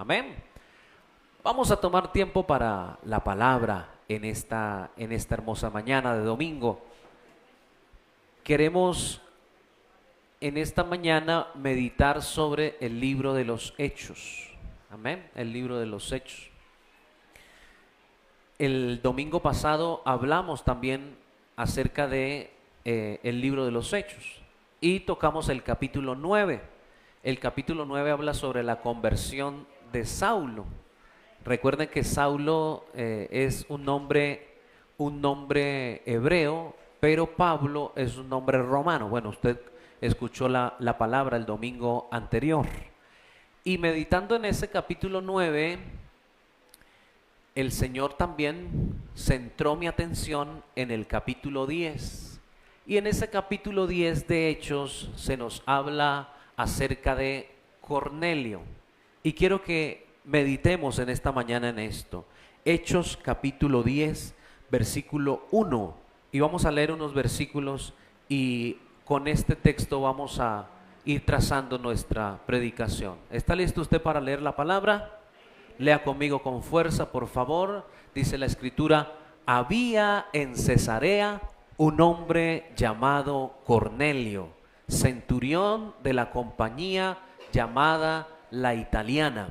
Amén. Vamos a tomar tiempo para la palabra en esta hermosa mañana de domingo. Queremos en esta mañana meditar sobre el libro de los Hechos. Amén. El libro de los Hechos. El domingo pasado hablamos también acerca de el libro de los Hechos y tocamos el capítulo 9. El capítulo 9 habla sobre la conversión de Saulo. Recuerden que Saulo es un nombre hebreo, pero Pablo es un nombre romano. Bueno, usted escuchó la palabra el domingo anterior. Y meditando en ese capítulo 9, el Señor también centró mi atención en el capítulo 10. Y en ese capítulo 10 de Hechos se nos habla acerca de Cornelio. Y quiero que meditemos en esta mañana en esto. Hechos capítulo 10, versículo 1. Y vamos a leer unos versículos y con este texto vamos a ir trazando nuestra predicación. ¿Está listo usted para leer la palabra? Lea conmigo con fuerza, por favor. Dice la Escritura: había en Cesarea un hombre llamado Cornelio, centurión de la compañía llamada la Italiana,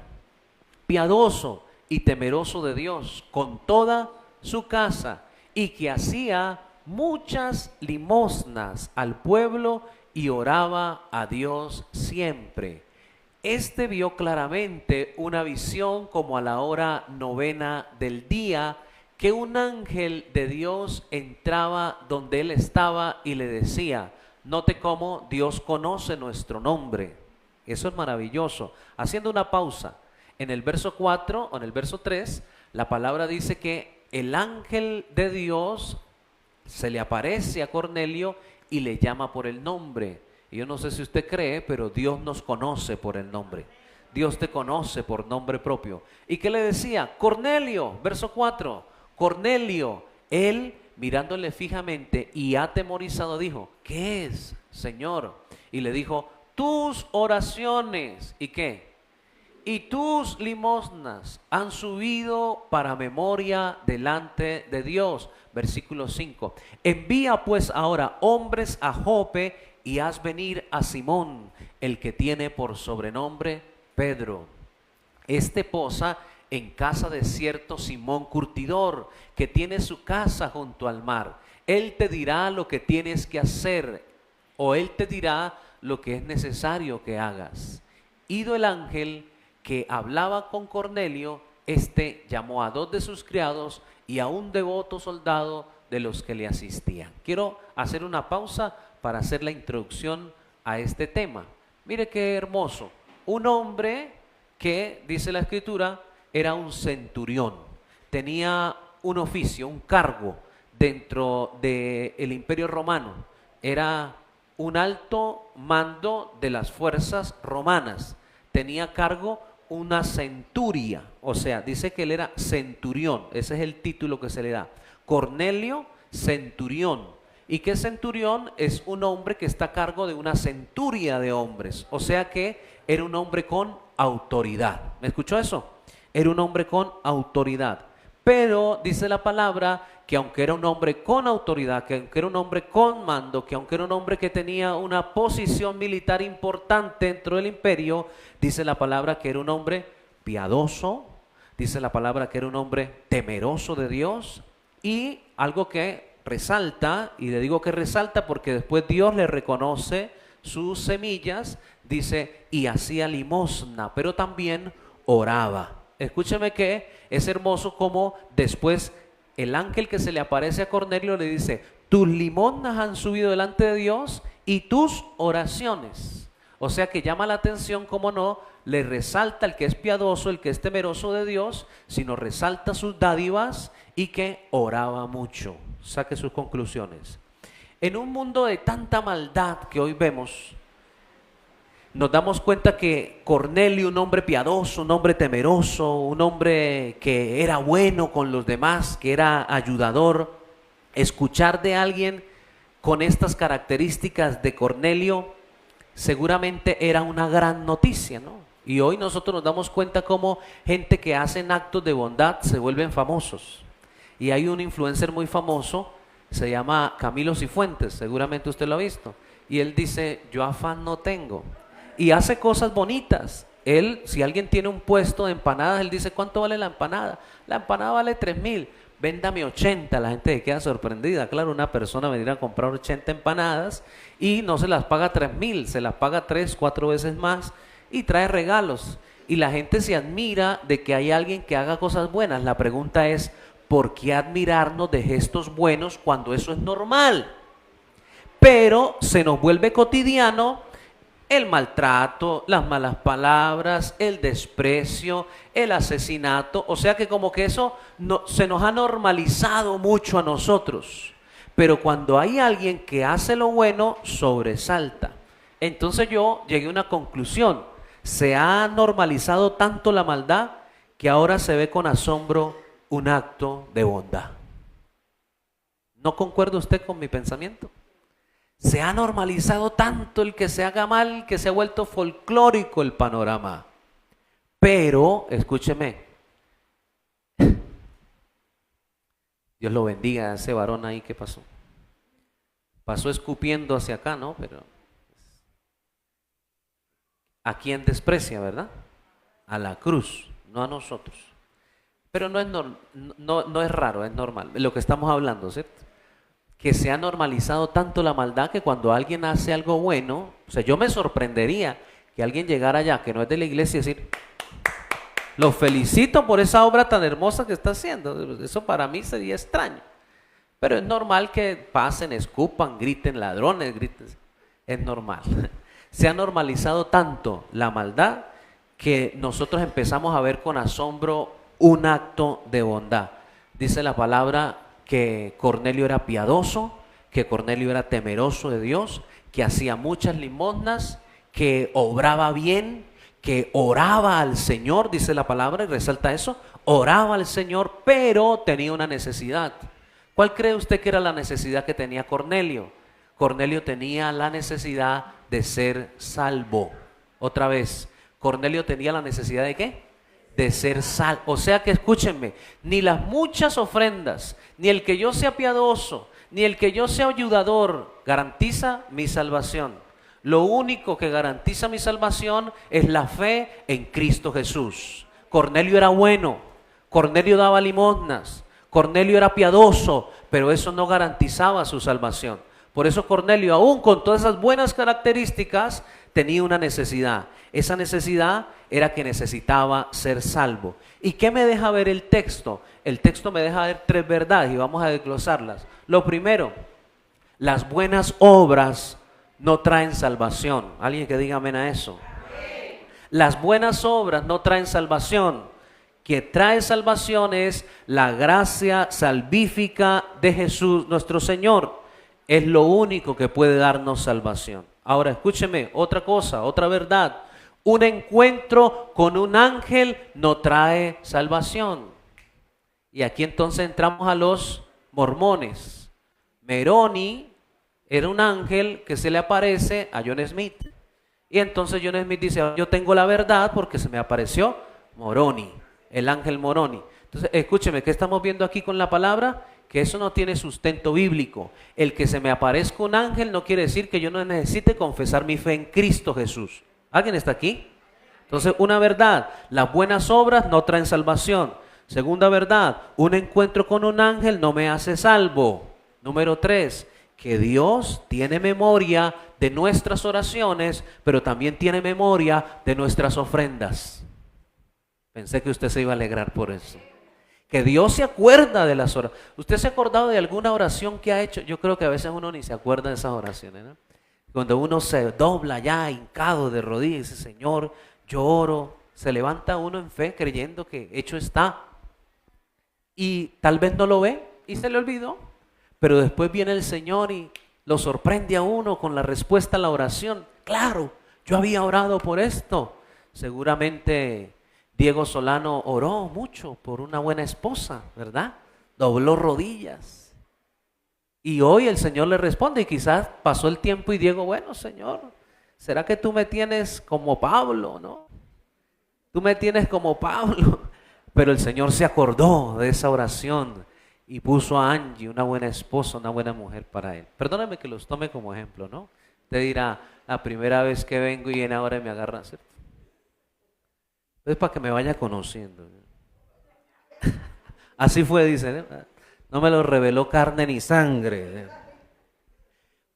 piadoso y temeroso de Dios con toda su casa, y que hacía muchas limosnas al pueblo y oraba a Dios siempre. Este vio claramente una visión como a la hora novena del día, que un ángel de Dios entraba donde él estaba y le decía: note cómo Dios conoce nuestro nombre. Eso es maravilloso. Haciendo una pausa, en el verso 4 o en el verso 3, la palabra dice que el ángel de Dios se le aparece a Cornelio y le llama por el nombre. Y yo no sé si usted cree, pero Dios nos conoce por el nombre. Dios te conoce por nombre propio. ¿Y qué le decía? Cornelio, verso 4, Cornelio. Él, mirándole fijamente y atemorizado, dijo: ¿qué es, Señor? Y le dijo: tus oraciones, ¿y qué? Y tus limosnas han subido para memoria delante de Dios. Versículo 5. Envía pues ahora hombres a Jope y haz venir a Simón, el que tiene por sobrenombre Pedro. Este posa en casa de cierto Simón curtidor, que tiene su casa junto al mar. Él te dirá lo que tienes que hacer, o él te dirá lo que es necesario que hagas. Ido el ángel que hablaba con Cornelio, este llamó a 2 de sus criados y a un devoto soldado de los que le asistían. Quiero hacer una pausa para hacer la introducción a este tema. Mire qué hermoso. Un hombre que, dice la Escritura, era un centurión. Tenía un oficio, un cargo dentro del Imperio Romano. Era un alto mando de las fuerzas romanas. Tenía a cargo una centuria, o sea, dice que él era centurión. Ese es el título que se le da. Cornelio, centurión. ¿Y qué centurión? Es un hombre que está a cargo de una centuria de hombres. O sea que era un hombre con autoridad. ¿Me escuchó eso? Era un hombre con autoridad. Pero dice la palabra que aunque era un hombre con autoridad, que aunque era un hombre con mando, que aunque era un hombre que tenía una posición militar importante dentro del imperio, dice la palabra que era un hombre piadoso, dice la palabra que era un hombre temeroso de Dios, y algo que resalta, y le digo que resalta porque después Dios le reconoce sus semillas, dice, y hacía limosna, pero también oraba. Escúcheme que es hermoso como después el ángel que se le aparece a Cornelio le dice: tus limosnas han subido delante de Dios y tus oraciones. O sea que llama la atención, como no, le resalta el que es piadoso, el que es temeroso de Dios, sino resalta sus dádivas y que oraba mucho. Saque sus conclusiones. En un mundo de tanta maldad que hoy vemos, nos damos cuenta que Cornelio, un hombre piadoso, un hombre temeroso, un hombre que era bueno con los demás, que era ayudador, escuchar de alguien con estas características de Cornelio seguramente era una gran noticia, ¿no? Y hoy nosotros nos damos cuenta cómo gente que hacen actos de bondad se vuelven famosos. Y hay un influencer muy famoso, se llama Camilo Cifuentes, seguramente usted lo ha visto. Y él dice, yo afán no tengo. Y hace cosas bonitas. Él, si alguien tiene un puesto de empanadas, él dice, ¿cuánto vale la empanada? La empanada vale 3.000, véndame 80. La gente se queda sorprendida. Claro, una persona vendría a comprar 80 empanadas y no se las paga 3.000, se las paga 3, 4 veces más y trae regalos. Y la gente se admira de que hay alguien que haga cosas buenas. La pregunta es, ¿por qué admirarnos de gestos buenos cuando eso es normal? Pero se nos vuelve cotidiano el maltrato, las malas palabras, el desprecio, el asesinato. O sea que como que eso no, se nos ha normalizado mucho a nosotros. Pero cuando hay alguien que hace lo bueno, sobresalta. Entonces yo llegué a una conclusión. Se ha normalizado tanto la maldad que ahora se ve con asombro un acto de bondad. ¿No concuerda usted con mi pensamiento? Se ha normalizado tanto el que se haga mal que se ha vuelto folclórico el panorama. Pero, escúcheme, Dios lo bendiga a ese varón ahí que pasó. Pasó escupiendo hacia acá, ¿no? Pero ¿a quién desprecia, verdad? A la cruz, no a nosotros. Pero no es raro, es normal. Lo que estamos hablando, ¿cierto? Que se ha normalizado tanto la maldad que cuando alguien hace algo bueno, o sea, yo me sorprendería que alguien llegara allá, que no es de la iglesia, y decir, lo felicito por esa obra tan hermosa que está haciendo. Eso para mí sería extraño. Pero es normal que pasen, escupan, griten ladrones, griten. Es normal. Se ha normalizado tanto la maldad que nosotros empezamos a ver con asombro un acto de bondad. Dice la palabra que Cornelio era piadoso, que Cornelio era temeroso de Dios, que hacía muchas limosnas, que obraba bien, que oraba al Señor, dice la palabra y resalta eso, oraba al Señor, pero tenía una necesidad. ¿Cuál cree usted que era la necesidad que tenía Cornelio? Cornelio tenía la necesidad de ser salvo. Otra vez, Cornelio tenía la necesidad ¿de qué? De ser salvo. O sea que escúchenme, ni las muchas ofrendas, ni el que yo sea piadoso, ni el que yo sea ayudador garantiza mi salvación. Lo único que garantiza mi salvación es la fe en Cristo Jesús. Cornelio era bueno, Cornelio daba limosnas, Cornelio era piadoso, pero eso no garantizaba su salvación. Por eso Cornelio, aún con todas esas buenas características, tenía una necesidad. Esa necesidad era que necesitaba ser salvo. ¿Y qué me deja ver el texto? El texto me deja ver 3 verdades y vamos a desglosarlas. Lo primero, las buenas obras no traen salvación. Alguien que diga amén a eso. Las buenas obras no traen salvación. Que trae salvación es la gracia salvífica de Jesús nuestro Señor. Es lo único que puede darnos salvación. Ahora escúcheme, otra cosa, otra verdad. Un encuentro con un ángel no trae salvación. Y aquí entonces entramos a los mormones. Moroni era un ángel que se le aparece a John Smith. Y entonces John Smith dice, yo tengo la verdad porque se me apareció Moroni, el ángel Moroni. Entonces escúcheme, ¿qué estamos viendo aquí con la palabra? Que eso no tiene sustento bíblico. El que se me aparezca un ángel no quiere decir que yo no necesite confesar mi fe en Cristo Jesús. ¿Alguien está aquí? Entonces, una verdad, las buenas obras no traen salvación. Segunda verdad, un encuentro con un ángel no me hace salvo. Número 3, que Dios tiene memoria de nuestras oraciones, pero también tiene memoria de nuestras ofrendas. Pensé que usted se iba a alegrar por eso. Que Dios se acuerda de las oraciones. ¿Usted se ha acordado de alguna oración que ha hecho? Yo creo que a veces uno ni se acuerda de esas oraciones, ¿no? Cuando uno se dobla ya hincado de rodillas y dice, Señor, yo oro, se levanta uno en fe creyendo que hecho está. Y tal vez no lo ve y se le olvidó. Pero después viene el Señor y lo sorprende a uno con la respuesta a la oración. Claro, yo había orado por esto. Seguramente Diego Solano oró mucho por una buena esposa, ¿verdad? Dobló rodillas. Y hoy el Señor le responde y quizás pasó el tiempo y Diego, bueno, Señor, ¿será que tú me tienes como Pablo, no? tú me tienes como Pablo. Pero el Señor se acordó de esa oración y puso a Angie, una buena esposa, una buena mujer para él. Perdóname que los tome como ejemplo, ¿no? Te dirá, la primera vez que vengo y viene ahora y me agarra, ¿cierto? Es para que me vaya conociendo. Así fue, dice, ¿no? No me lo reveló carne ni sangre.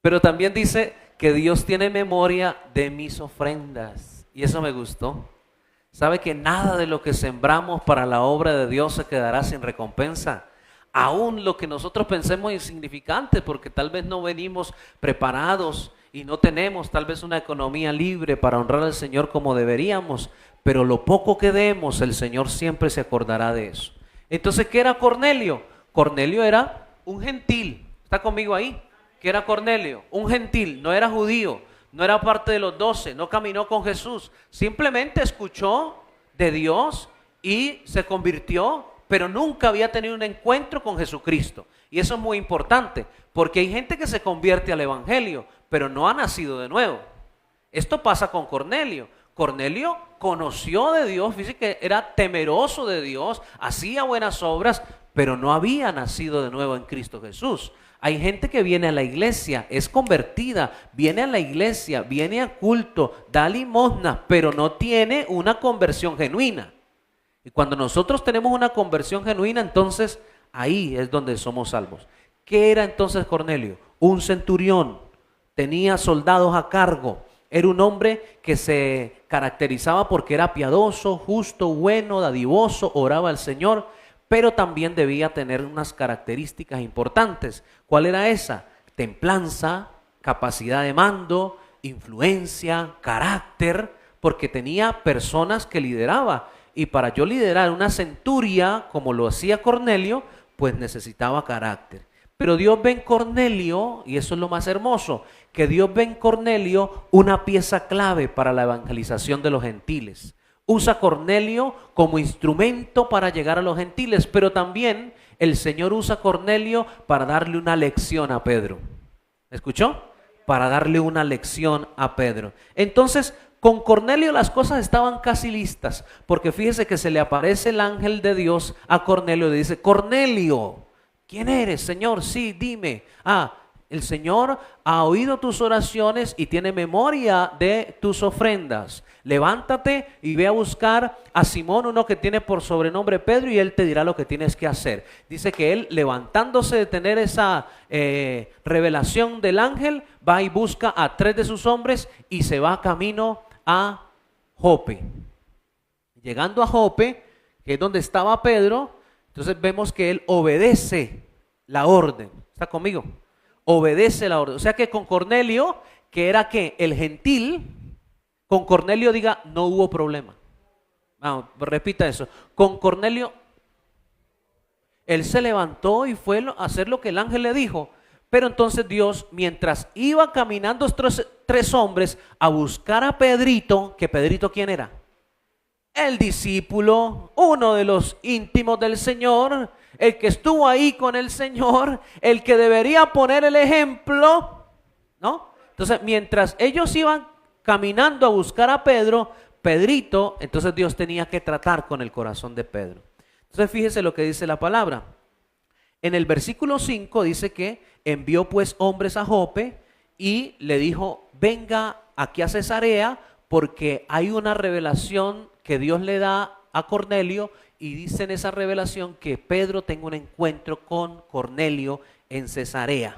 Pero también dice que Dios tiene memoria de mis ofrendas. Y eso me gustó. ¿Sabe que nada de lo que sembramos para la obra de Dios se quedará sin recompensa? Aún lo que nosotros pensemos insignificante, porque tal vez no venimos preparados y no tenemos tal vez una economía libre para honrar al Señor como deberíamos, pero lo poco que demos, el Señor siempre se acordará de eso. Entonces, ¿qué era Cornelio? Cornelio era un gentil. ¿Está conmigo ahí? ¿Qué era Cornelio? Un gentil, no era judío. No era parte de los 12, no caminó con Jesús, simplemente escuchó de Dios y se convirtió, pero nunca había tenido un encuentro con Jesucristo. Y eso es muy importante, porque hay gente que se convierte al evangelio, pero no ha nacido de nuevo. Esto pasa con Cornelio. Cornelio conoció de Dios, fíjese que era temeroso de Dios, hacía buenas obras, pero no había nacido de nuevo en Cristo Jesús. Hay gente que viene a la iglesia, es convertida, viene a la iglesia, viene a culto, da limosna, pero no tiene una conversión genuina. Y cuando nosotros tenemos una conversión genuina, entonces ahí es donde somos salvos. ¿Qué era entonces Cornelio? Un centurión, tenía soldados a cargo, era un hombre que se caracterizaba porque era piadoso, justo, bueno, dadivoso, oraba al Señor, pero también debía tener unas características importantes. ¿Cuál era esa? Templanza, capacidad de mando, influencia, carácter, porque tenía personas que lideraba. Y para yo liderar una centuria, como lo hacía Cornelio, pues necesitaba carácter. Pero Dios ve en Cornelio, y eso es lo más hermoso, que Dios ve en Cornelio una pieza clave para la evangelización de los gentiles. Usa Cornelio como instrumento para llegar a los gentiles, pero también el Señor usa Cornelio para darle una lección a Pedro. ¿Escuchó? Para darle una lección a Pedro. Entonces, con Cornelio las cosas estaban casi listas, porque fíjese que se le aparece el ángel de Dios a Cornelio y le dice, Cornelio, ¿quién eres, Señor? Sí, dime. El Señor ha oído tus oraciones y tiene memoria de tus ofrendas. Levántate y ve a buscar a Simón, uno que tiene por sobrenombre Pedro, y él te dirá lo que tienes que hacer. Dice que él, levantándose de tener esa revelación del ángel, va y busca a 3 de sus hombres y se va camino a Jope. Llegando a Jope, que es donde estaba Pedro, entonces vemos que él obedece la orden. ¿Está conmigo? Obedece la orden. O sea que con Cornelio, que era que el gentil, con Cornelio diga, no hubo problema. Vamos, repita eso. Con Cornelio, él se levantó y fue a hacer lo que el ángel le dijo. Pero entonces Dios, mientras iba caminando estos 3 hombres a buscar a Pedrito, que Pedrito, ¿quién era? El discípulo, uno de los íntimos del Señor, el que estuvo ahí con el Señor, el que debería poner el ejemplo, ¿no? Entonces, mientras ellos iban caminando a buscar a Pedro, Pedrito, entonces Dios tenía que tratar con el corazón de Pedro. Entonces, fíjese lo que dice la palabra. En el versículo 5 dice que envió pues hombres a Jope y le dijo, venga aquí a Cesarea porque hay una revelación que Dios le da a Cornelio y dice en esa revelación que Pedro tenga un encuentro con Cornelio en Cesarea.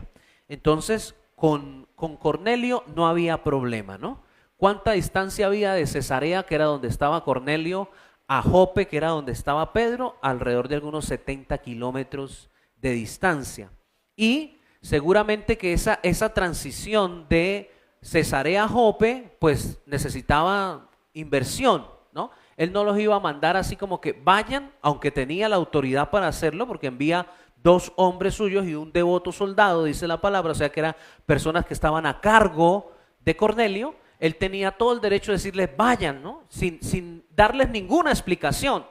Entonces, con Cornelio no había problema, ¿no? ¿Cuánta distancia había de Cesarea, que era donde estaba Cornelio, a Jope, que era donde estaba Pedro? Alrededor de algunos 70 kilómetros de distancia. Y seguramente que esa transición de Cesarea a Jope, pues necesitaba inversión, ¿no? Él no los iba a mandar así como que vayan, aunque tenía la autoridad para hacerlo, porque envía 2 hombres suyos y un devoto soldado, dice la palabra, o sea que eran personas que estaban a cargo de Cornelio. Él tenía todo el derecho de decirles vayan, ¿no? Sin darles ninguna explicación.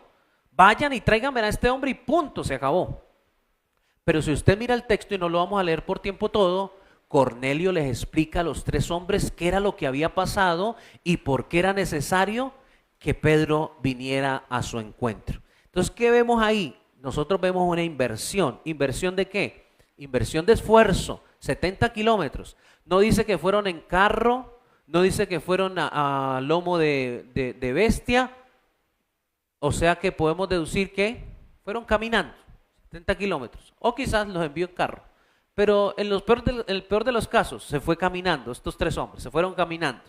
Vayan y tráiganme a este hombre y punto, se acabó. Pero si usted mira el texto, y no lo vamos a leer por tiempo todo, Cornelio les explica a los 3 hombres qué era lo que había pasado y por qué era necesario que Pedro viniera a su encuentro. Entonces, ¿qué vemos ahí? Nosotros vemos una inversión. ¿Inversión de qué? Inversión de esfuerzo, 70 kilómetros. No dice que fueron en carro, no dice que fueron a lomo de bestia, o sea que podemos deducir que fueron caminando 70 kilómetros, o quizás los envió en carro. Pero en el peor de los casos, se fue caminando, estos tres hombres, se fueron caminando.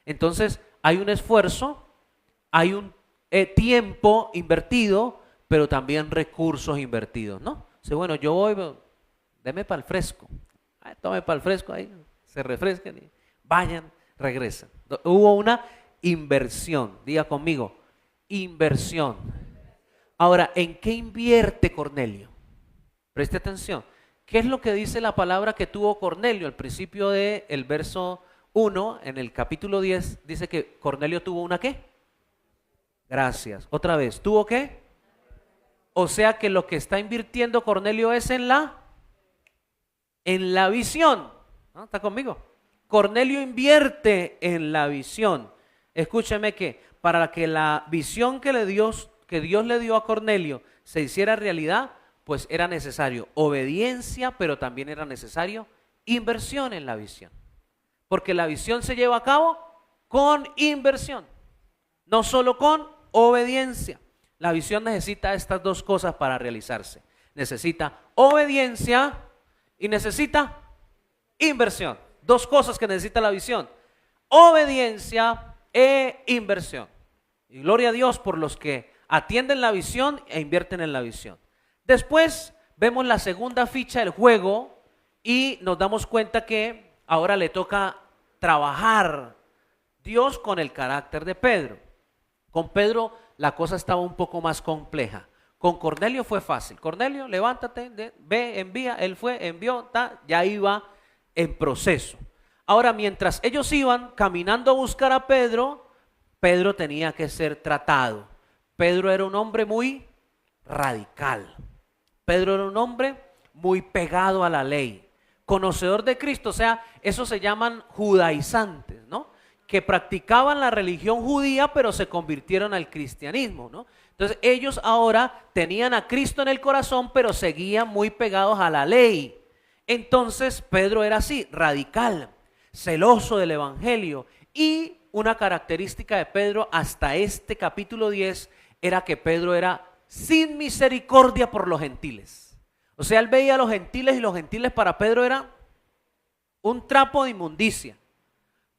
Entonces, hay un esfuerzo, hay un tiempo invertido, pero también recursos invertidos, ¿no? Dice, bueno, yo voy, deme para el fresco. Tome para el fresco ahí, se refresquen y vayan, regresan. Hubo una inversión, diga conmigo, inversión. Ahora, ¿en qué invierte Cornelio? Preste atención. ¿Qué es lo que dice la palabra que tuvo Cornelio? Al principio del verso 1, en el capítulo 10, dice que Cornelio tuvo una ¿qué? Gracias. Otra vez, ¿tuvo qué? O sea que lo que está invirtiendo Cornelio es en la visión. ¿No? ¿Está conmigo? Cornelio invierte en la visión. Escúcheme que para que la visión que Dios le dio a Cornelio se hiciera realidad, pues era necesario obediencia, pero también era necesario inversión en la visión. Porque la visión se lleva a cabo con inversión, no solo con obediencia. La visión necesita estas dos cosas para realizarse. Necesita obediencia y necesita inversión. Dos cosas que necesita la visión: obediencia e inversión. Y gloria a Dios por los que atienden la visión e invierten en la visión. Después vemos la segunda ficha del juego y nos damos cuenta que ahora le toca trabajar Dios con el carácter de Pedro. Con Pedro la cosa estaba un poco más compleja. Con Cornelio fue fácil. Cornelio, levántate, ve, envía. Él fue, envió, ya iba en proceso. Ahora, mientras ellos iban caminando a buscar a Pedro, Pedro tenía que ser tratado. Pedro era un hombre muy radical. Pedro era un hombre muy pegado a la ley, conocedor de Cristo. O sea, esos se llaman judaizantes, ¿no? Que practicaban la religión judía, pero se convirtieron al cristianismo, ¿no? Entonces ellos ahora tenían a Cristo en el corazón, pero seguían muy pegados a la ley. Entonces Pedro era así, radical, celoso del evangelio. Y una característica de Pedro hasta este capítulo 10 era que Pedro era sin misericordia por los gentiles. O sea, él veía a los gentiles y los gentiles para Pedro eran un trapo de inmundicia.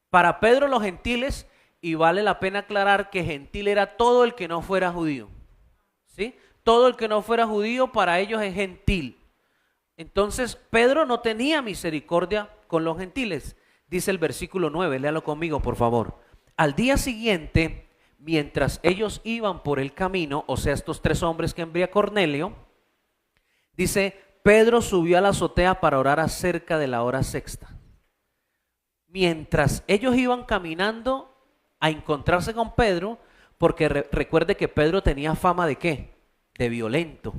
Para Pedro los gentiles, y vale la pena aclarar que gentil era todo el que no fuera judío, ¿sí? Todo el que no fuera judío para ellos es gentil. Entonces Pedro no tenía misericordia con los gentiles. Dice el versículo 9, léalo conmigo por favor. Al día siguiente, mientras ellos iban por el camino, o sea, estos tres hombres que envía Cornelio, dice, Pedro subió a la azotea para orar acerca de la hora sexta. Mientras ellos iban caminando a encontrarse con Pedro, porque recuerde que Pedro tenía fama de ¿qué? De violento.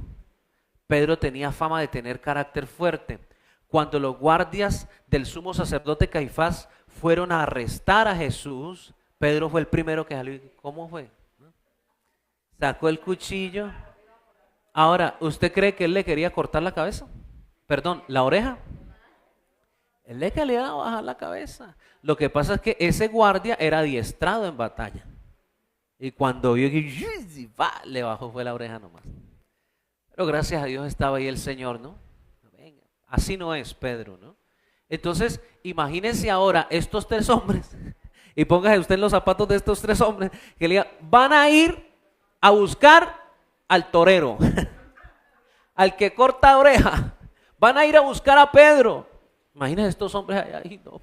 Pedro tenía fama de tener carácter fuerte. Cuando los guardias del sumo sacerdote Caifás fueron a arrestar a Jesús, Pedro fue el primero que salió. ¿Cómo fue? Sacó el cuchillo. Ahora, ¿usted cree que él le quería cortar la cabeza? Perdón, ¿la oreja? Él le quería bajar la cabeza. Lo que pasa es que ese guardia era adiestrado en batalla. Y cuando vio que le bajó fue la oreja nomás. Pero gracias a Dios estaba ahí el Señor, ¿no? Venga, así no es Pedro, ¿no? Entonces, imagínense ahora estos tres hombres, y póngase usted en los zapatos de estos tres hombres, que le digan, van a ir a buscar al torero, al que corta oreja, van a ir a buscar a Pedro. Imagínense estos hombres allá, no.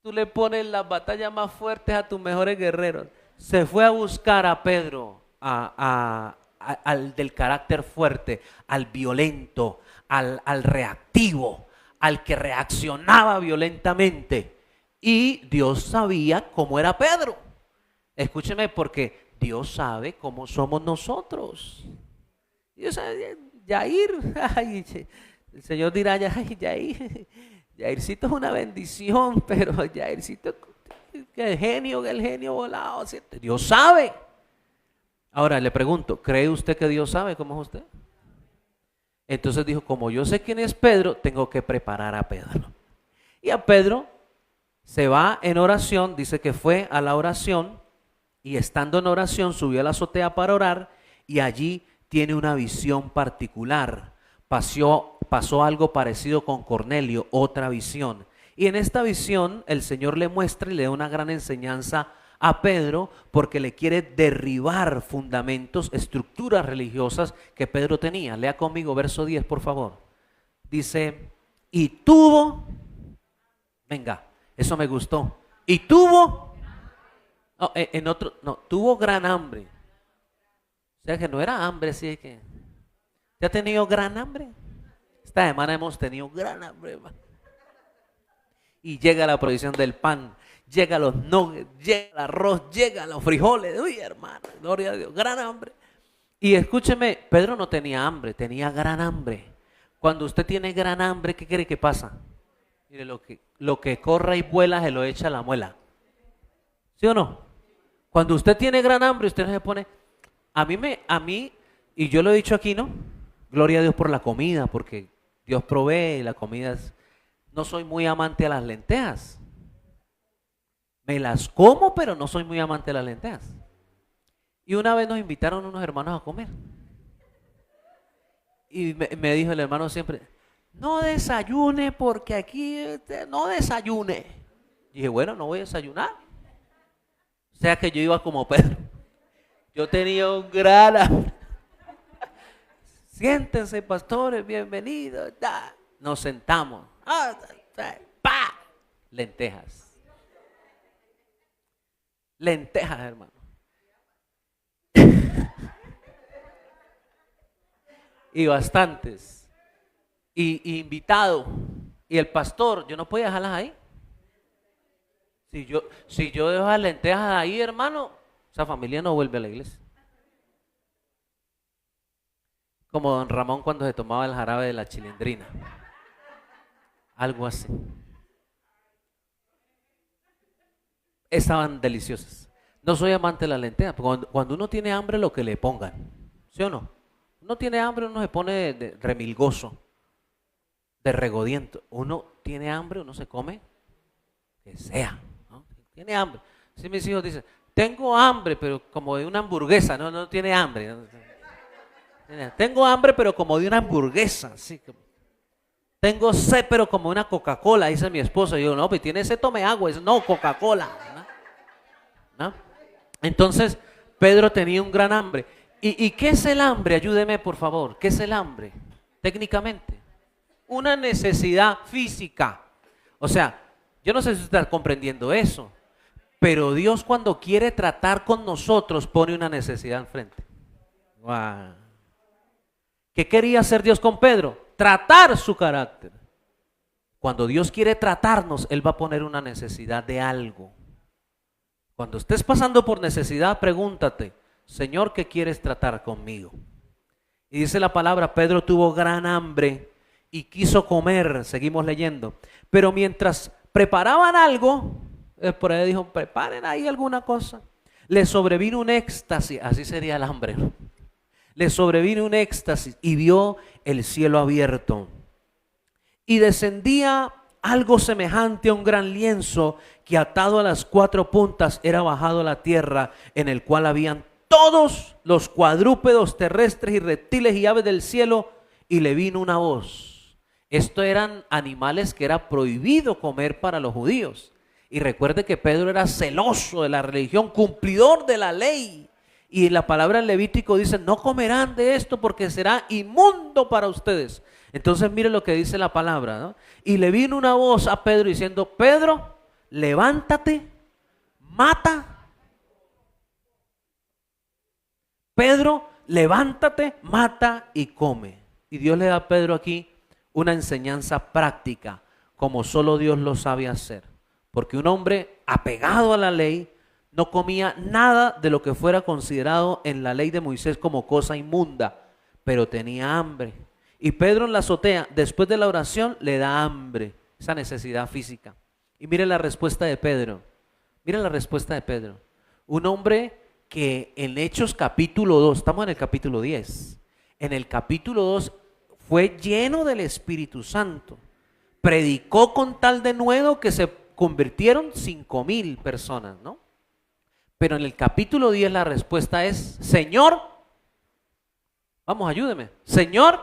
Tú le pones las batallas más fuertes a tus mejores guerreros. Se fue a buscar a Pedro, al del carácter fuerte, al violento, al reactivo, al que reaccionaba violentamente. Y Dios sabía cómo era Pedro. Escúcheme, porque Dios sabe cómo somos nosotros. Dios sabe, Yair, ay, el Señor dirá, ay, Yaircito es una bendición, pero Yaircito que el genio volado. ¿Sí? Dios sabe. Ahora le pregunto, ¿cree usted que Dios sabe cómo es usted? Entonces dijo, como yo sé quién es Pedro, tengo que preparar a Pedro. Y a Pedro se va en oración, dice que fue a la oración y estando en oración subió a la azotea para orar y allí tiene una visión particular. Pasó algo parecido con Cornelio, otra visión. Y en esta visión el Señor le muestra y le da una gran enseñanza a Pedro porque le quiere derribar fundamentos, estructuras religiosas que Pedro tenía. Lea conmigo verso 10, por favor. Dice, y tuvo, venga, eso me gustó. Y tuvo, no, tuvo gran hambre. O sea que no era hambre, así es que, ¿te ha tenido gran hambre? Esta semana hemos tenido gran hambre, hermano. Y llega la provisión del pan, llega los nuggets, llega el arroz, llega los frijoles. Uy, hermano, gloria a Dios, gran hambre. Y escúcheme, Pedro no tenía hambre, tenía gran hambre. Cuando usted tiene gran hambre, ¿qué cree que pasa? Mire, lo que corra y vuela se lo echa a la muela. ¿Sí o no? Cuando usted tiene gran hambre, usted no se pone... A mí, y yo lo he dicho aquí, ¿no? Gloria a Dios por la comida, porque Dios provee y la comida es... No soy muy amante a las lentejas. Me las como, pero no soy muy amante de las lentejas. Y una vez nos invitaron unos hermanos a comer. Y me dijo el hermano siempre, no desayune porque aquí no desayune. Y dije, bueno, no voy a desayunar. O sea que yo iba como Pedro. Yo tenía un gran hambre. Siéntense, pastores, bienvenidos. Nos sentamos. ¡Pa! Lentejas. Lentejas, hermano. Y bastantes. Y invitado. Y el pastor, yo no podía dejarlas ahí. Si yo dejo las lentejas ahí, hermano, esa familia no vuelve a la iglesia. Como don Ramón cuando se tomaba el jarabe de la chilindrina. Algo así. Estaban deliciosas. No soy amante de la lenteja, cuando uno tiene hambre, lo que le pongan. ¿Sí o no? Uno tiene hambre, uno se pone de remilgoso, de regodiento. Uno tiene hambre, uno se come, que sea, ¿no? Tiene hambre. Si mis hijos dicen, tengo hambre, pero como de una hamburguesa, no tiene hambre. Tengo hambre, pero como de una hamburguesa, así que. Tengo sed, pero como una Coca-Cola, dice mi esposo. Y yo, no, pues tiene sed, tome agua. Dice, no, Coca-Cola. ¿No? Entonces, Pedro tenía un gran hambre. ¿Y qué es el hambre? Ayúdeme, por favor. ¿Qué es el hambre? Técnicamente. Una necesidad física. O sea, yo no sé si usted está comprendiendo eso, pero Dios cuando quiere tratar con nosotros pone una necesidad enfrente. Wow. ¿Qué quería hacer Dios con Pedro? Tratar su carácter. Cuando Dios quiere tratarnos, Él va a poner una necesidad de algo. Cuando estés pasando por necesidad, pregúntate, Señor, ¿qué quieres tratar conmigo? Y dice la palabra, Pedro tuvo gran hambre y quiso comer, seguimos leyendo. Pero mientras preparaban algo, por ahí dijo, preparen ahí alguna cosa. Le sobrevino un éxtasis, así sería el hambre, ¿no? Le sobrevino un éxtasis y vio el cielo abierto. Y descendía algo semejante a un gran lienzo que atado a las 4 puntas era bajado a la tierra, en el cual habían todos los cuadrúpedos terrestres y reptiles y aves del cielo, y le vino una voz. Estos eran animales que era prohibido comer para los judíos. Y recuerde que Pedro era celoso de la religión, cumplidor de la ley. Y la palabra en Levítico dice, no comerán de esto porque será inmundo para ustedes. Entonces mire lo que dice la palabra, ¿no? Y le vino una voz a Pedro diciendo, Pedro, levántate, mata. Pedro, levántate, mata y come. Y Dios le da a Pedro aquí una enseñanza práctica, como solo Dios lo sabe hacer. Porque un hombre apegado a la ley no comía nada de lo que fuera considerado en la ley de Moisés como cosa inmunda, pero tenía hambre. Y Pedro en la azotea, después de la oración, le da hambre, esa necesidad física. Y mire la respuesta de Pedro. Mira la respuesta de Pedro. Un hombre que en Hechos capítulo 2, estamos en el capítulo 10, en el capítulo 2 fue lleno del Espíritu Santo. Predicó con tal denuedo que se convirtieron 5,000 personas, ¿no? Pero en el capítulo 10 la respuesta es: Señor, vamos, ayúdeme. Señor,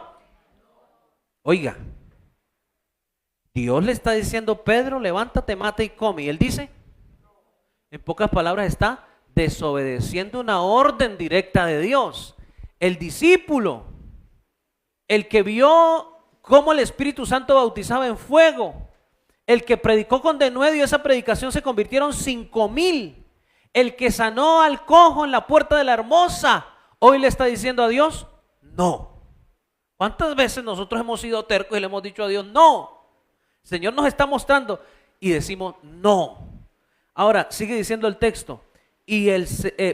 oiga, Dios le está diciendo: Pedro, levántate, mata y come. Y él dice, en pocas palabras, está desobedeciendo una orden directa de Dios. El discípulo, el que vio cómo el Espíritu Santo bautizaba en fuego, el que predicó con denuedo y esa predicación se convirtieron 5,000, el que sanó al cojo en la puerta de la Hermosa, hoy le está diciendo a Dios: no. ¿Cuántas veces nosotros hemos sido tercos y le hemos dicho a Dios: no? El Señor nos está mostrando y decimos: no. Ahora sigue diciendo el texto: y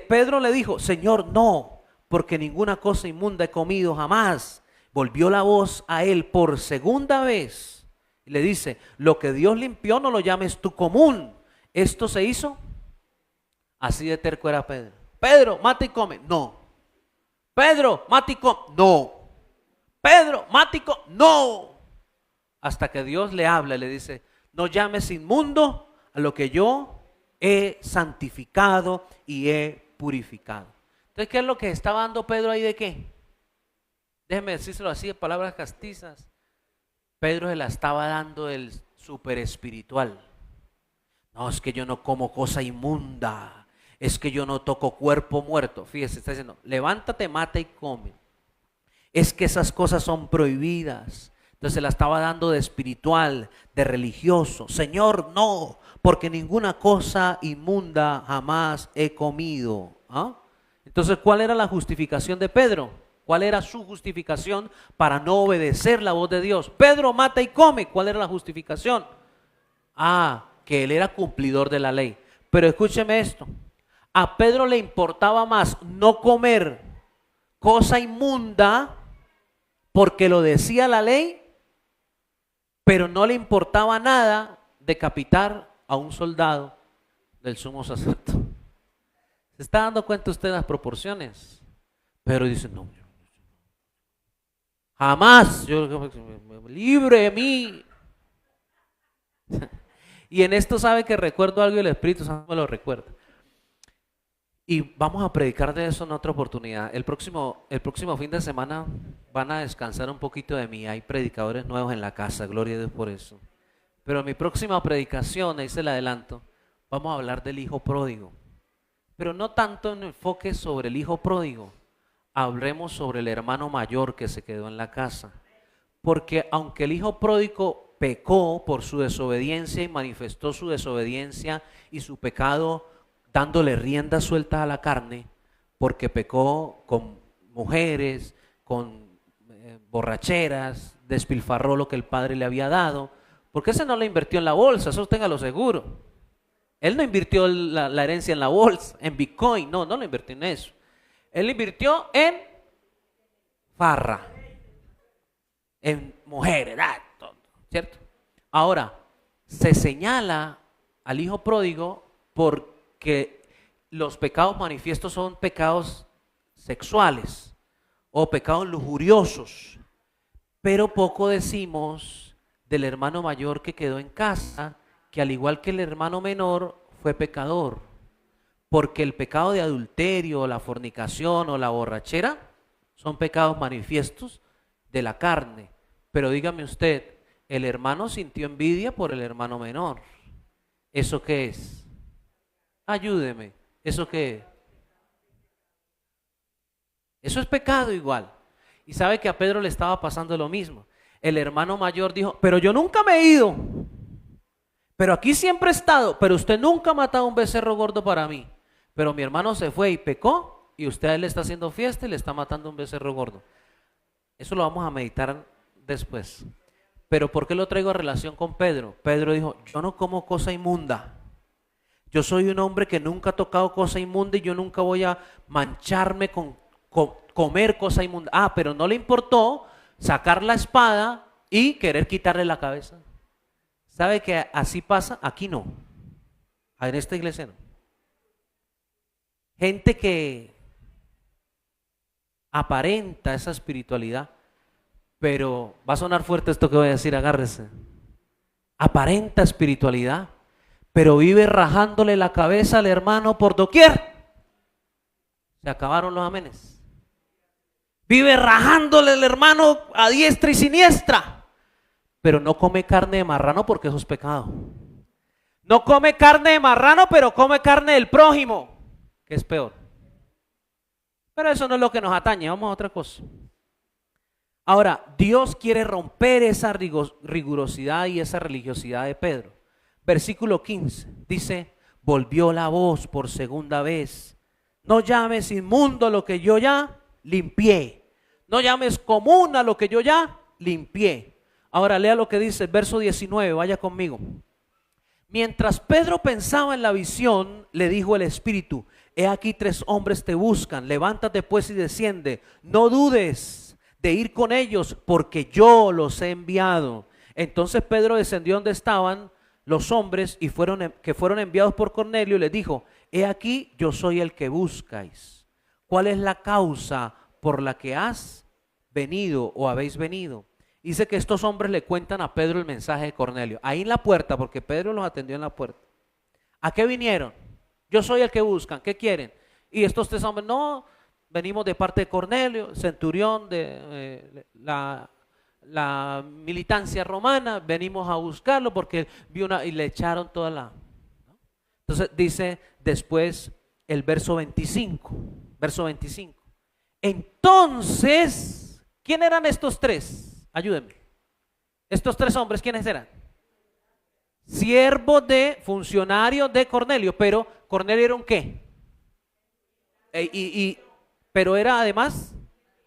Pedro le dijo: Señor, no, porque ninguna cosa inmunda he comido jamás. Volvió la voz a él por segunda vez y le dice: lo que Dios limpió no lo llames tú común. Esto se hizo. Así de terco era Pedro. Pedro, mata y come. No. Pedro, mata y come. No. Pedro, mata y come. No. Hasta que Dios le habla y le dice: no llames inmundo a lo que yo he santificado y he purificado. Entonces, ¿qué es lo que estaba dando Pedro ahí de qué? Déjeme decírselo así, de palabras castizas. Pedro se la estaba dando del súper espiritual. No, es que yo no como cosa inmunda. Es que yo no toco cuerpo muerto. Fíjese, está diciendo: levántate, mata y come. Es que esas cosas son prohibidas. Entonces se la estaba dando de espiritual, de religioso. Señor, no, porque ninguna cosa inmunda jamás he comido. ¿Ah? Entonces, ¿cuál era la justificación de Pedro? ¿Cuál era su justificación para no obedecer la voz de Dios? Pedro, mata y come. ¿Cuál era la justificación? Que él era cumplidor de la ley. Pero escúcheme esto: a Pedro le importaba más no comer cosa inmunda porque lo decía la ley, pero no le importaba nada decapitar a un soldado del sumo sacerdote. ¿Se está dando cuenta usted de las proporciones? Pero dice: no, jamás, yo libre de mí. Y en esto sabe que recuerdo algo y el Espíritu Santo me lo recuerda. Y vamos a predicar de eso en otra oportunidad. El próximo fin de semana van a descansar un poquito de mí. Hay predicadores nuevos en la casa, gloria a Dios por eso. Pero en mi próxima predicación, ahí se la adelanto, vamos a hablar del hijo pródigo. Pero no tanto en enfoque sobre el hijo pródigo. Hablemos sobre el hermano mayor que se quedó en la casa. Porque aunque el hijo pródigo pecó por su desobediencia y manifestó su desobediencia y su pecado dándole rienda suelta a la carne, porque pecó con mujeres, con borracheras, despilfarró lo que el padre le había dado, porque ese no lo invirtió en la bolsa, eso téngalo seguro. Él no invirtió la herencia en la bolsa, en Bitcoin, no lo invirtió en eso. Él invirtió en farra, en mujeres, ¿cierto? Ahora, se señala al hijo pródigo porque los pecados manifiestos son pecados sexuales o pecados lujuriosos, pero poco decimos del hermano mayor que quedó en casa, que al igual que el hermano menor fue pecador, porque el pecado de adulterio, la fornicación o la borrachera son pecados manifiestos de la carne. Pero dígame usted, el hermano sintió envidia por el hermano menor. ¿Eso qué es? Ayúdeme, ¿eso qué es? Eso es pecado igual. Y sabe que a Pedro le estaba pasando lo mismo. El hermano mayor dijo: pero yo nunca me he ido, pero aquí siempre he estado, pero usted nunca ha matado un becerro gordo para mí. Pero mi hermano se fue y pecó, y usted a él le está haciendo fiesta y le está matando un becerro gordo. Eso lo vamos a meditar después. Pero ¿por qué lo traigo a relación con Pedro? Pedro dijo: yo no como cosa inmunda. Yo soy un hombre que nunca ha tocado cosa inmunda y yo nunca voy a mancharme con comer cosa inmunda. Pero no le importó sacar la espada y querer quitarle la cabeza. ¿Sabe que así pasa? Aquí no. En esta iglesia no. Gente que aparenta esa espiritualidad, pero va a sonar fuerte esto que voy a decir, agárrese. Aparenta espiritualidad, pero vive rajándole la cabeza al hermano por doquier. Se acabaron los amenes. Vive rajándole al hermano a diestra y siniestra, pero no come carne de marrano porque eso es pecado. No come carne de marrano, pero come carne del prójimo, que es peor. Pero eso no es lo que nos atañe, vamos a otra cosa. Ahora, Dios quiere romper esa rigurosidad y esa religiosidad de Pedro. Versículo 15 dice: volvió la voz por segunda vez. No llames inmundo a lo que yo ya limpié. No llames común a lo que yo ya limpié. Ahora lea lo que dice el verso 19, vaya conmigo. Mientras Pedro pensaba en la visión, le dijo el Espíritu: he aquí 3 hombres te buscan, levántate pues y desciende. No dudes de ir con ellos, porque yo los he enviado. Entonces Pedro descendió donde estaban los hombres y fueron enviados por Cornelio, y les dijo: he aquí, yo soy el que buscáis. ¿Cuál es la causa por la que has venido o habéis venido? Dice que estos hombres le cuentan a Pedro el mensaje de Cornelio, ahí en la puerta, porque Pedro los atendió en la puerta. ¿A qué vinieron? Yo soy el que buscan, ¿qué quieren? Y estos 3 hombres: no, venimos de parte de Cornelio, centurión de la militancia romana, venimos a buscarlo porque vio y le echaron toda la... Entonces dice después el verso 25, entonces, ¿quién eran estos 3? Ayúdenme. Estos 3 hombres, ¿quiénes eran? Siervos funcionarios de Cornelio, pero Cornelio era un ¿qué? Pero era además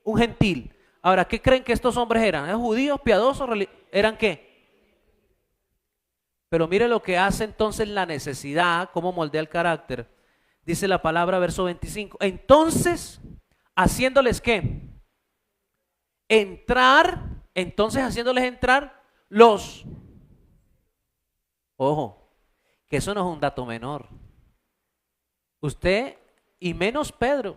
un gentil. Ahora, ¿qué creen que estos hombres eran? ¿Eran judíos, piadosos? ¿Eran qué? Pero mire lo que hace entonces la necesidad, cómo moldea el carácter. Dice la palabra, verso 25. Entonces, haciéndoles ¿qué? Haciéndoles entrar ojo, que eso no es un dato menor. Usted, y menos Pedro,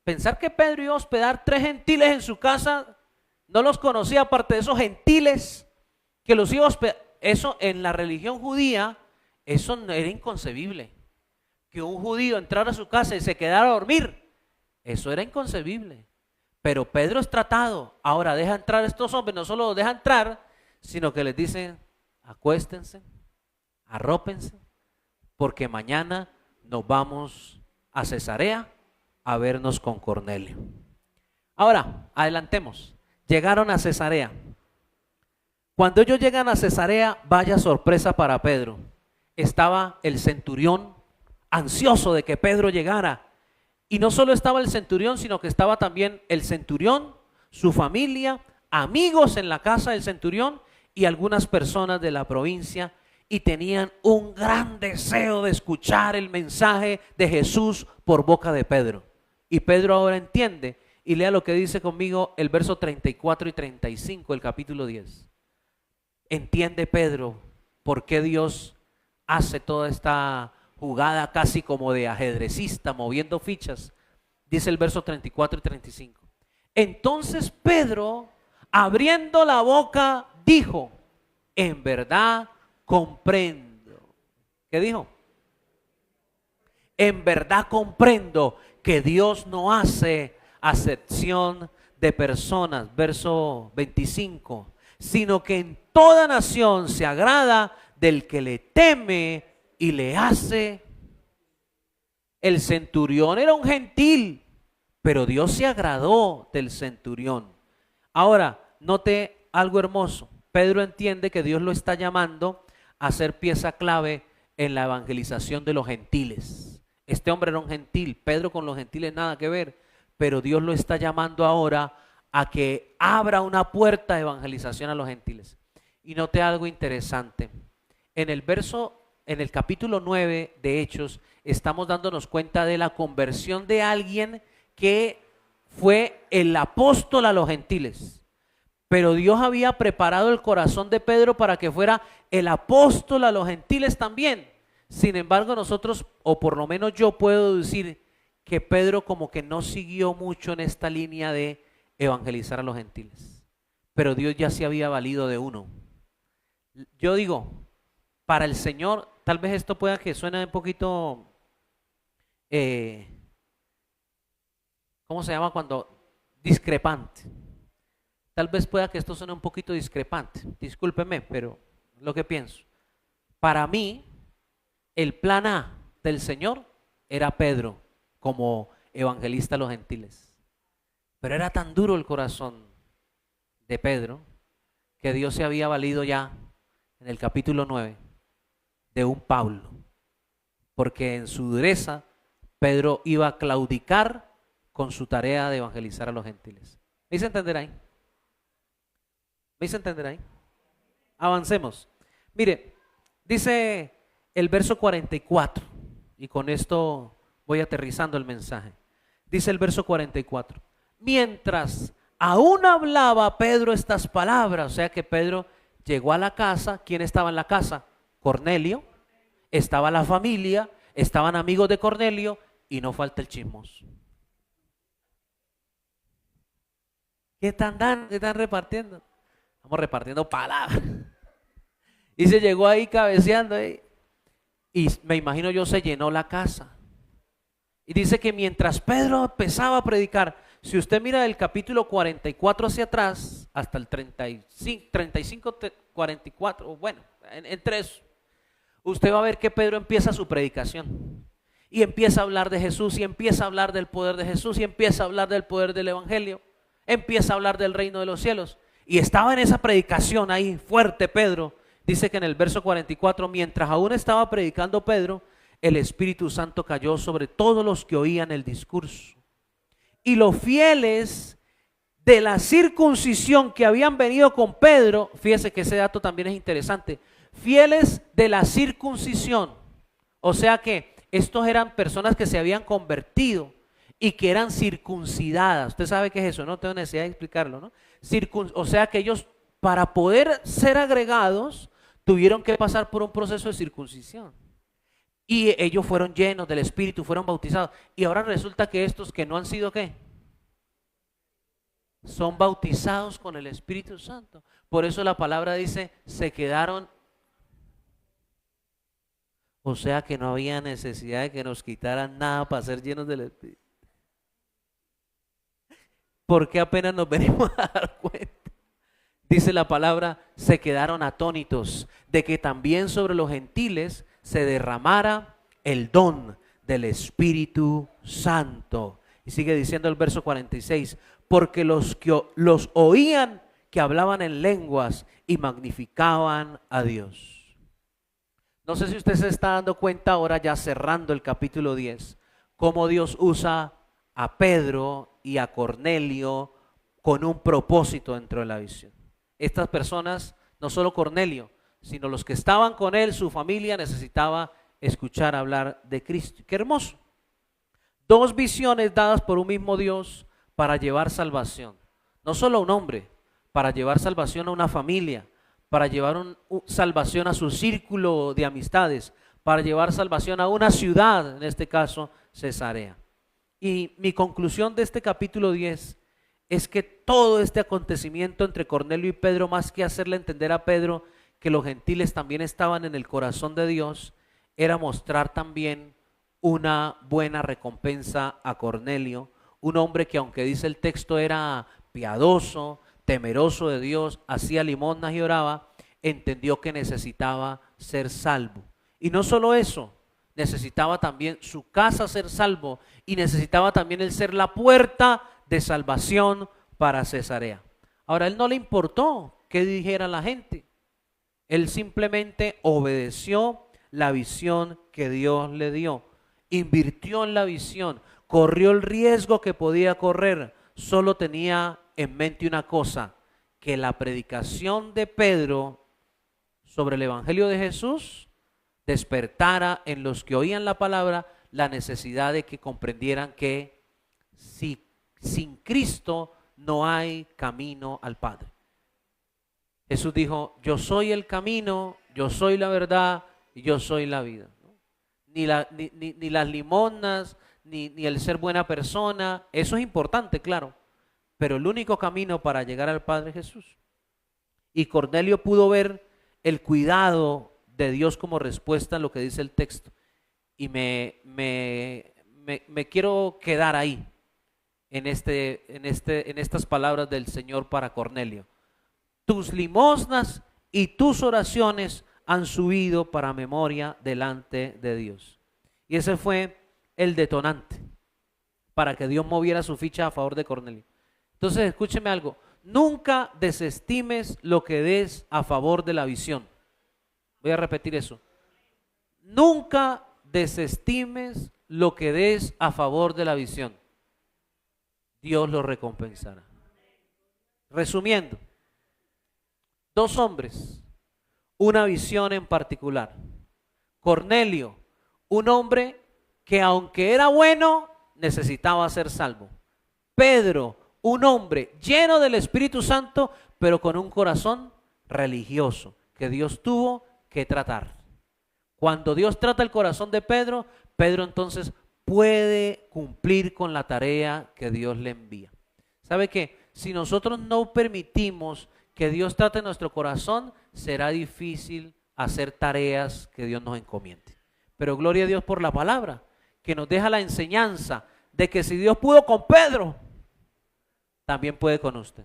pensar que Pedro iba a hospedar 3 gentiles en su casa, no los conocía, aparte de esos gentiles que los iba a hospedar. Eso en la religión judía, eso era inconcebible. Que un judío entrara a su casa y se quedara a dormir, eso era inconcebible. Pero Pedro es tratado. Ahora deja entrar a estos hombres, no solo los deja entrar, sino que les dicen: acuéstense, arrópense, porque mañana nos vamos a Cesarea a vernos con Cornelio. Ahora, adelantemos. Llegaron a Cesarea. Cuando ellos llegan a Cesarea, vaya sorpresa para Pedro. Estaba el centurión ansioso de que Pedro llegara. Y no solo estaba el centurión, sino que estaba también el centurión, su familia, amigos en la casa del centurión y algunas personas de la provincia, y tenían un gran deseo de escuchar el mensaje de Jesús por boca de Pedro. Y Pedro ahora entiende, y lea lo que dice conmigo el verso 34 y 35 del capítulo 10. Entiende Pedro por qué Dios hace toda esta jugada casi como de ajedrecista, moviendo fichas. Dice el verso 34 y 35. Entonces Pedro, abriendo la boca, dijo: en verdad comprendo. ¿Qué dijo? En verdad comprendo que Dios no hace acepción de personas, verso 25, sino que en toda nación se agrada del que le teme y le hace. El centurión era un gentil, pero Dios se agradó del centurión. Ahora, note algo hermoso. Pedro entiende que Dios lo está llamando a ser pieza clave en la evangelización de los gentiles. Este hombre era un gentil, Pedro con los gentiles nada que ver, pero Dios lo está llamando ahora a que abra una puerta de evangelización a los gentiles. Y note algo interesante. En el capítulo 9 de Hechos, estamos dándonos cuenta de la conversión de alguien que fue el apóstol a los gentiles. Pero Dios había preparado el corazón de Pedro para que fuera el apóstol a los gentiles también. Sin embargo, nosotros, o por lo menos yo puedo decir que Pedro como que no siguió mucho en esta línea de evangelizar a los gentiles. Pero Dios ya se había valido de uno. Yo digo, para el Señor, tal vez esto pueda que suene un poquito, ¿cómo se llama cuando? Discrepante. Tal vez pueda que esto suene un poquito discrepante. Discúlpeme, pero lo que pienso. Para mí, el plan A del Señor era Pedro como evangelista a los gentiles. Pero era tan duro el corazón de Pedro que Dios se había valido ya en el capítulo 9 de un Pablo. Porque en su dureza Pedro iba a claudicar con su tarea de evangelizar a los gentiles. ¿Me hice entender ahí? ¿Me hice entender ahí? Avancemos. Mire, dice el verso 44, y con esto voy aterrizando el mensaje. Dice el verso 44, mientras aún hablaba Pedro estas palabras, o sea que Pedro llegó a la casa. ¿Quién estaba en la casa? Cornelio. Estaba la familia, estaban amigos de Cornelio y no falta el chismoso. ¿Qué están dando? ¿Qué están repartiendo? Estamos repartiendo palabras. Y se llegó ahí cabeceando ahí. Y me imagino yo se llenó la casa. Y dice que mientras Pedro empezaba a predicar, si usted mira del capítulo 44 hacia atrás, hasta el 35, 44, bueno, entre eso, usted va a ver que Pedro empieza su predicación. Y empieza a hablar de Jesús, y empieza a hablar del poder de Jesús, y empieza a hablar del poder del evangelio. Empieza a hablar del reino de los cielos. Y estaba en esa predicación ahí fuerte Pedro. Dice que en el verso 44, mientras aún estaba predicando Pedro, el Espíritu Santo cayó sobre todos los que oían el discurso. Y los fieles de la circuncisión que habían venido con Pedro, fíjese que ese dato también es interesante, fieles de la circuncisión, o sea que estos eran personas que se habían convertido y que eran circuncidadas. Usted sabe qué es eso, no tengo necesidad de explicarlo, ¿no? O sea que ellos, para poder ser agregados, tuvieron que pasar por un proceso de circuncisión. Y ellos fueron llenos del Espíritu, fueron bautizados. Y ahora resulta que estos que no han sido, ¿qué? Son bautizados con el Espíritu Santo. Por eso la palabra dice, se quedaron. O sea que no había necesidad de que nos quitaran nada para ser llenos del Espíritu. Porque apenas nos venimos a dar cuenta. Dice la palabra, se quedaron atónitos de que también sobre los gentiles se derramara el don del Espíritu Santo. Y sigue diciendo el verso 46, porque los oían que hablaban en lenguas y magnificaban a Dios. No sé si usted se está dando cuenta ahora, ya cerrando el capítulo 10, cómo Dios usa a Pedro y a Cornelio con un propósito dentro de la visión. Estas personas, no solo Cornelio, sino los que estaban con él, su familia, necesitaba escuchar hablar de Cristo. Qué hermoso. Dos visiones dadas por un mismo Dios para llevar salvación. No solo a un hombre, para llevar salvación a una familia, para llevar salvación a su círculo de amistades, para llevar salvación a una ciudad, en este caso Cesarea. Y mi conclusión de este capítulo 10 es que todo este acontecimiento entre Cornelio y Pedro, más que hacerle entender a Pedro que los gentiles también estaban en el corazón de Dios, era mostrar también una buena recompensa a Cornelio, un hombre que, aunque dice el texto era piadoso, temeroso de Dios, hacía limosnas y oraba, entendió que necesitaba ser salvo. Y no solo eso, necesitaba también su casa ser salvo y necesitaba también el ser la puerta de salvación para Cesarea. Ahora, a él no le importó qué dijera la gente. Él simplemente obedeció la visión que Dios le dio. Invirtió en la visión, corrió el riesgo que podía correr. Solo tenía en mente una cosa, que la predicación de Pedro sobre el Evangelio de Jesús despertara en los que oían la palabra la necesidad de que comprendieran que sin Cristo no hay camino al Padre. Jesús dijo, yo soy el camino, yo soy la verdad y yo soy la vida. ni las limosnas, ni el ser buena persona. Eso es importante, claro, pero el único camino para llegar al Padre es Jesús. Y Cornelio pudo ver el cuidado de Dios como respuesta a lo que dice el texto. Y me quiero quedar ahí, en estas palabras del Señor para Cornelio. Tus limosnas y tus oraciones han subido para memoria delante de Dios. Y ese fue el detonante para que Dios moviera su ficha a favor de Cornelio. Entonces, escúcheme algo. Nunca desestimes lo que des a favor de la visión. Voy a repetir eso. Nunca desestimes lo que des a favor de la visión. Dios lo recompensará. Resumiendo, 2 hombres, una visión en particular. Cornelio, un hombre que aunque era bueno, necesitaba ser salvo. Pedro, un hombre lleno del Espíritu Santo, pero con un corazón religioso, que Dios tuvo que tratar. Cuando Dios trata el corazón de Pedro, Pedro entonces puede cumplir con la tarea que Dios le envía. ¿Sabe qué? Si nosotros no permitimos que Dios trate nuestro corazón, será difícil hacer tareas que Dios nos encomiende. Pero gloria a Dios por la palabra, que nos deja la enseñanza de que si Dios pudo con Pedro, también puede con usted.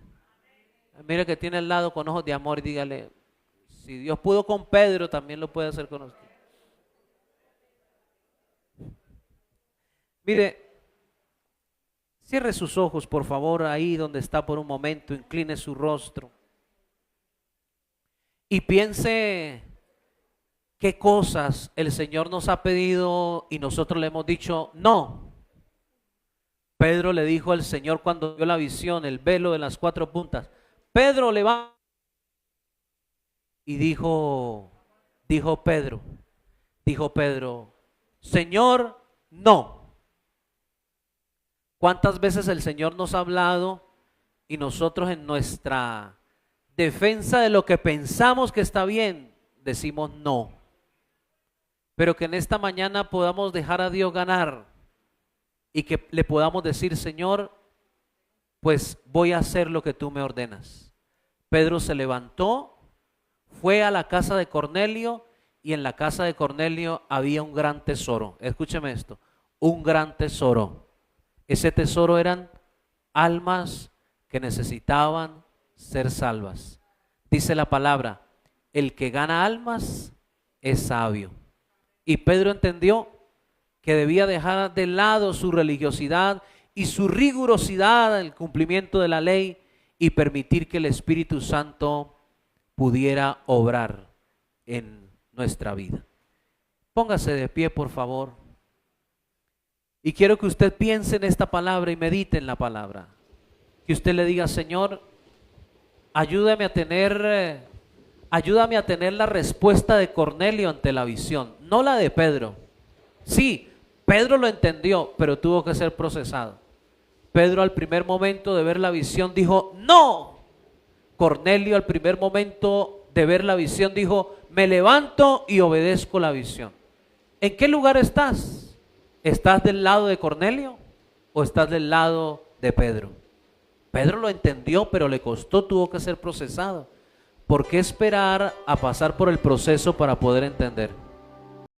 Mire que tiene al lado con ojos de amor y dígale, si Dios pudo con Pedro, también lo puede hacer con usted. Mire, cierre sus ojos, por favor, ahí donde está por un momento, incline su rostro y piense qué cosas el Señor nos ha pedido y nosotros le hemos dicho no. Pedro le dijo al Señor cuando vio la visión, el velo de las 4 puntas, Pedro, levanta. Y dijo Pedro, Señor, no. ¿Cuántas veces el Señor nos ha hablado y nosotros en nuestra defensa de lo que pensamos que está bien, decimos no? Pero que en esta mañana podamos dejar a Dios ganar y que le podamos decir, Señor, pues voy a hacer lo que tú me ordenas. Pedro se levantó, fue a la casa de Cornelio y en la casa de Cornelio había un gran tesoro. Escúcheme esto, un gran tesoro. Ese tesoro eran almas que necesitaban ser salvas. Dice la palabra, el que gana almas es sabio. Y Pedro entendió que debía dejar de lado su religiosidad y su rigurosidad en el cumplimiento de la ley y permitir que el Espíritu Santo pudiera obrar en nuestra vida. Póngase de pie, por favor. Y quiero que usted piense en esta palabra y medite en la palabra. Que usted le diga, Señor, ayúdame a tener la respuesta de Cornelio ante la visión, no la de Pedro. Sí, Pedro lo entendió, pero tuvo que ser procesado. Pedro al primer momento de ver la visión dijo, no. Cornelio al primer momento de ver la visión dijo, me levanto y obedezco la visión. ¿En qué lugar estás? ¿Estás del lado de Cornelio o estás del lado de Pedro? Pedro lo entendió, pero le costó, tuvo que ser procesado. ¿Por qué esperar a pasar por el proceso para poder entender?